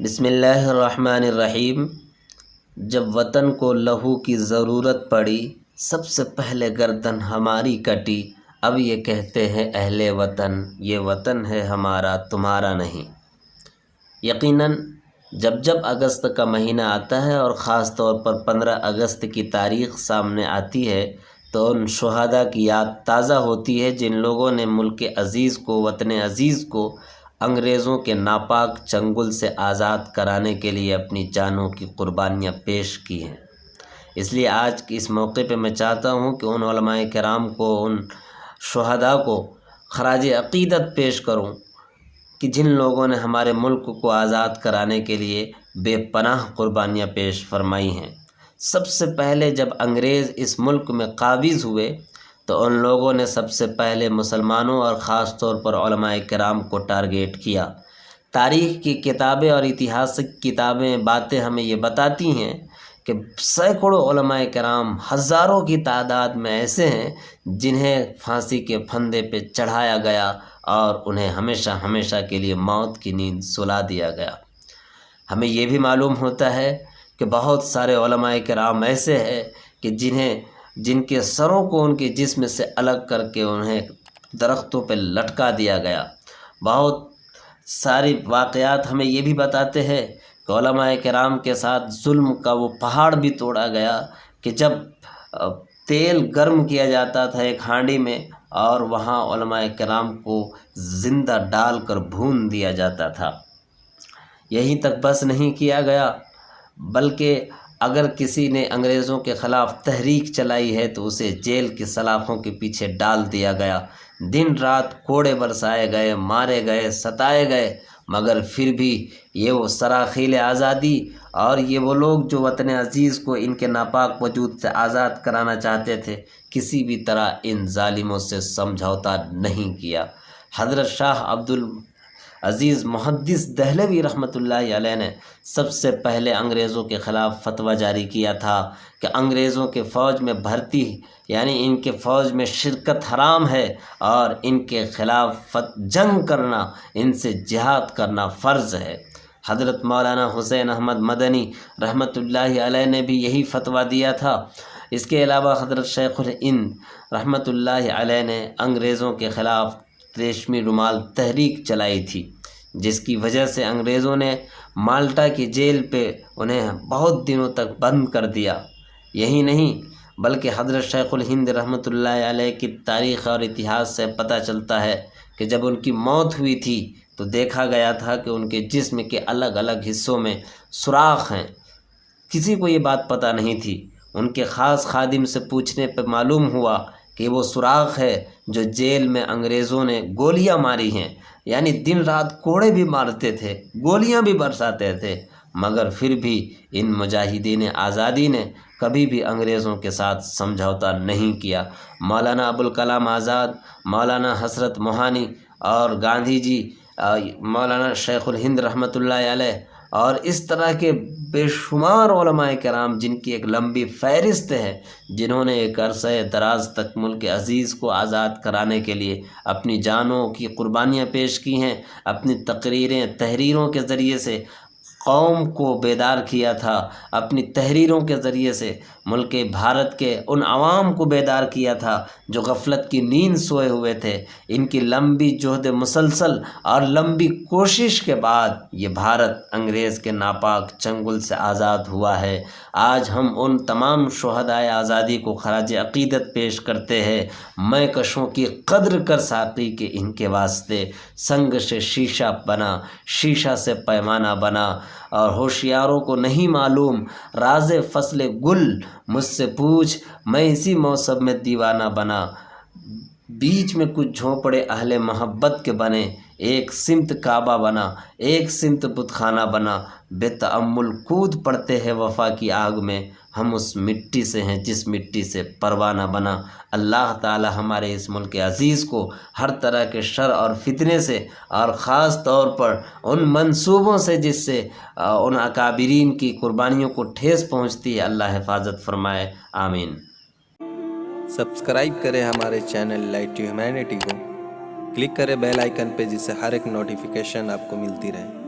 بسم اللہ الرحمن الرحیم۔ جب وطن کو لہو کی ضرورت پڑی، سب سے پہلے گردن ہماری کٹی۔ اب یہ کہتے ہیں اہل وطن، یہ وطن ہے ہمارا تمہارا نہیں۔ یقیناً جب اگست کا مہینہ آتا ہے اور خاص طور پر 15 اگست کی تاریخ سامنے آتی ہے تو ان شہداء کی یاد تازہ ہوتی ہے جن لوگوں نے ملک عزیز کو، وطن عزیز کو انگریزوں کے ناپاک چنگل سے آزاد کرانے کے لیے اپنی جانوں کی قربانیاں پیش کی ہیں۔ اس لیے آج کے اس موقع پہ میں چاہتا ہوں کہ ان علماء کرام کو، ان شہداء کو خراج عقیدت پیش کروں کہ جن لوگوں نے ہمارے ملک کو آزاد کرانے کے لیے بے پناہ قربانیاں پیش فرمائی ہیں۔ سب سے پہلے جب انگریز اس ملک میں قابض ہوئے تو ان لوگوں نے سب سے پہلے مسلمانوں اور خاص طور پر علماء کرام کو ٹارگیٹ کیا۔ تاریخ کی کتابیں اور اتہاسک کتابیں باتیں ہمیں یہ بتاتی ہیں کہ سینکڑوں علماء کرام، ہزاروں کی تعداد میں ایسے ہیں جنہیں پھانسی کے پھندے پہ چڑھایا گیا اور انہیں ہمیشہ ہمیشہ کے لیے موت کی نیند سلا دیا گیا۔ ہمیں یہ بھی معلوم ہوتا ہے کہ بہت سارے علماء کرام ایسے ہیں کہ جن کے سروں کو ان کے جسم سے الگ کر کے انہیں درختوں پہ لٹکا دیا گیا۔ بہت ساری واقعات ہمیں یہ بھی بتاتے ہیں کہ علماء کرام کے ساتھ ظلم کا وہ پہاڑ بھی توڑا گیا کہ جب تیل گرم کیا جاتا تھا ایک ہانڈی میں اور وہاں علماء کرام کو زندہ ڈال کر بھون دیا جاتا تھا۔ یہیں تک بس نہیں کیا گیا بلکہ اگر کسی نے انگریزوں کے خلاف تحریک چلائی ہے تو اسے جیل کی سلاخوں کے پیچھے ڈال دیا گیا۔ دن رات کوڑے برسائے گئے، مارے گئے، ستائے گئے، مگر پھر بھی یہ وہ سراخیل آزادی اور یہ وہ لوگ جو وطن عزیز کو ان کے ناپاک وجود سے آزاد کرانا چاہتے تھے، کسی بھی طرح ان ظالموں سے سمجھوتا نہیں کیا۔ حضرت شاہ عبدالعزیز محدث دہلوی رحمۃ اللہ علیہ نے سب سے پہلے انگریزوں کے خلاف فتویٰ جاری کیا تھا کہ انگریزوں کے فوج میں بھرتی یعنی ان کے فوج میں شرکت حرام ہے اور ان کے خلاف جنگ کرنا، ان سے جہاد کرنا فرض ہے۔ حضرت مولانا حسین احمد مدنی رحمۃ اللہ علیہ نے بھی یہی فتویٰ دیا تھا۔ اس کے علاوہ حضرت شیخ الہند رحمۃ اللہ علیہ نے انگریزوں کے خلاف ریشمی رومال تحریک چلائی تھی، جس کی وجہ سے انگریزوں نے مالٹا کی جیل پہ انہیں بہت دنوں تک بند کر دیا۔ یہی نہیں بلکہ حضرت شیخ الہند رحمۃ اللہ علیہ کی تاریخ اور اتہاس سے پتہ چلتا ہے کہ جب ان کی موت ہوئی تھی تو دیکھا گیا تھا کہ ان کے جسم کے الگ الگ حصوں میں سوراخ ہیں۔ کسی کو یہ بات پتہ نہیں تھی۔ ان کے خاص خادم سے پوچھنے پہ معلوم ہوا کہ وہ سوراخ ہے جو جیل میں انگریزوں نے گولیاں ماری ہیں، یعنی دن رات کوڑے بھی مارتے تھے، گولیاں بھی برساتے تھے، مگر پھر بھی ان مجاہدین آزادی نے کبھی بھی انگریزوں کے ساتھ سمجھوتا نہیں کیا۔ مولانا ابوالکلام آزاد، مولانا حسرت موہانی اور گاندھی جی، مولانا شیخ الہند رحمۃ اللہ علیہ اور اس طرح کے بے شمار علماء کرام جن کی ایک لمبی فہرست ہے، جنہوں نے ایک عرصہ دراز تک ملک عزیز کو آزاد کرانے کے لیے اپنی جانوں کی قربانیاں پیش کی ہیں، اپنی تقریریں، تحریروں کے ذریعے سے قوم کو بیدار کیا تھا، اپنی تحریروں کے ذریعے سے ملک بھارت کے ان عوام کو بیدار کیا تھا جو غفلت کی نیند سوئے ہوئے تھے۔ ان کی لمبی جہد مسلسل اور لمبی کوشش کے بعد یہ بھارت انگریز کے ناپاک چنگل سے آزاد ہوا ہے۔ آج ہم ان تمام شہدائے آزادی کو خراج عقیدت پیش کرتے ہیں۔ میں کشوں کی قدر کر ساقی کے ان کے واسطے، سنگ سے شیشہ بنا، شیشہ سے پیمانہ بنا، اور ہوشیاروں کو نہیں معلوم راز فصل گل، مجھ سے پوچھ میں اسی موسم میں دیوانہ بنا۔ بیچ میں کچھ جھونپڑے اہل محبت کے بنے، ایک سمت کعبہ بنا، ایک سمت بت خانہ بنا، بے تأمل کود پڑتے ہیں وفا کی آگ میں، ہم اس مٹی سے ہیں جس مٹی سے پروانہ بنا۔ اللہ تعالی ہمارے اس ملک عزیز کو ہر طرح کے شر اور فتنے سے اور خاص طور پر ان منصوبوں سے جس سے ان اکابرین کی قربانیوں کو ٹھیس پہنچتی ہے، اللہ حفاظت فرمائے، آمین۔ سبسکرائب کریں ہمارے چینل لائٹ ٹو ہیومینٹی کو، کلک کریں بیل آئیکن پہ جس سے ہر ایک نوٹیفیکیشن آپ کو ملتی رہے۔